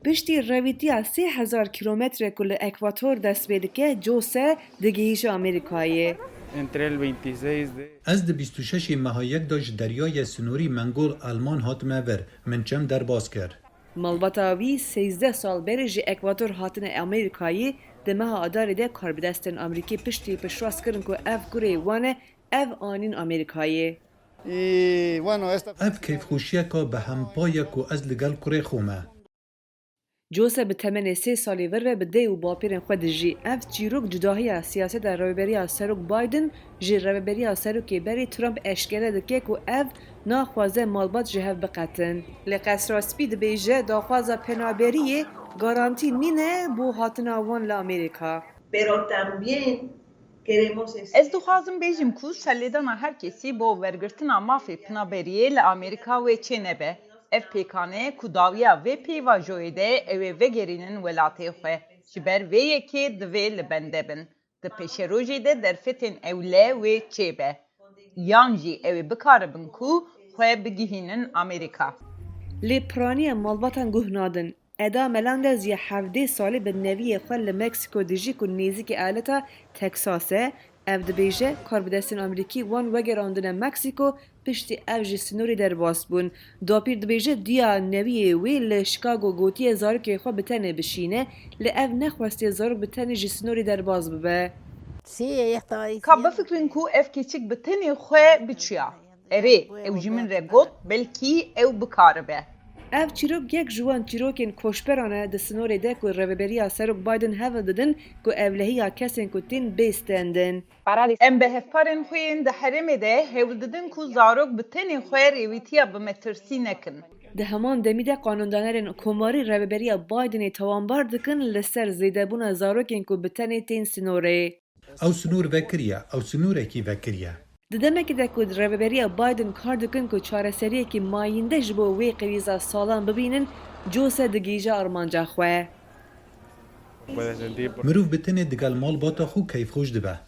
پشتی رویتیا 3000 کیلومتر کل اکواتور دست بیدکه جوسه دگیش آمریکایی. Entre el 26 de از د 26 مهایک داش دریای سنوری منگول آلمان هاتمه ور من چم در باز کرد. مالباتاوی 13 سال بری جی اکواتور هاتن آمریکایی دمه آداری ده کار بدستن آمریکی پشتی پشراس کرن که اف گره وانه اف آنین آمریکایی. Y bueno, اف کیف خوشیه که به همپایه که از لگل کره خومه. جوسه به تمن 3 سالی ور و بده و باپیرن خود جی اف چیروک جداهی سیاست در روبری سروک بایدن جی روبری سروک بری ترامپ اشکره دکه که اف ناخوازه مالبات جهف بقتن. لقصراسپی ده بیجه داخوازه پنابریه گارانتی نینه بو هاتنا وان لامریکا. Pero también queremos Ez dixwazim bêjim ku şerlêdana her kesî bo wergirtina mafê pinaberiyê li Amerîka wê çê nebe. Ev pêkanê ku dawiya vê pêva joyê de ew ê vegerînin welatê xwe. Ji ber vê yekê divê li bende bin. Di pêşerojê de derfetên ewle wê çê be. Yan jî ew ê bikaribin ku xwe bigihînin Amerîka. لی پرانی مالباتان گهنادن. ادا ملانده زی 17 سالی به نوی خل مکسیکو دیجی که نیزی آلتا تکساسه اف دبیجه کار بدستین آمریکی وان وگراندن مکسیکو پشتی اف جی سنوری در باس بون. داپیر دبیجه دیا نوی وی لشکاگو گوتی زارک خو بتنه بشینه لی اف نخواستی زارک بتنه جی سنوری در باز ببه. Sí, ella estaba diciendo. Ka bifikrin ku ev keçik bi tenê xwe biçûya. Erê ew ji min re got belkî ew bikaribe. اف چیروک یک جوان چیروکین کوشپرانه د سنوری ده که روبریا سروک بایدن هفه دادن که اولهی کسین که تین بیستندن. Em bi hevparên xwe yên di herêmê de hewl didin ku zarok bi tenê xwe rêwîtiya bimetirsî nekin. ده همان دمیده قانوندانرین کماری روبریا بایدنی توانبار دکن لسر زیده بونا زاروکین که بتنی تین سنوری. او سنور وکریه او سنوره کی وکریه. ددمه که ده کود روبریا بایدن کار دکن که چاره سریه که ماینده جبو وی قویزا سالان ببینن جوسه دگیجه آرمانجا خواه. puede sentir مروف بتنه دگل مال باتا خو کیف خوش دبه.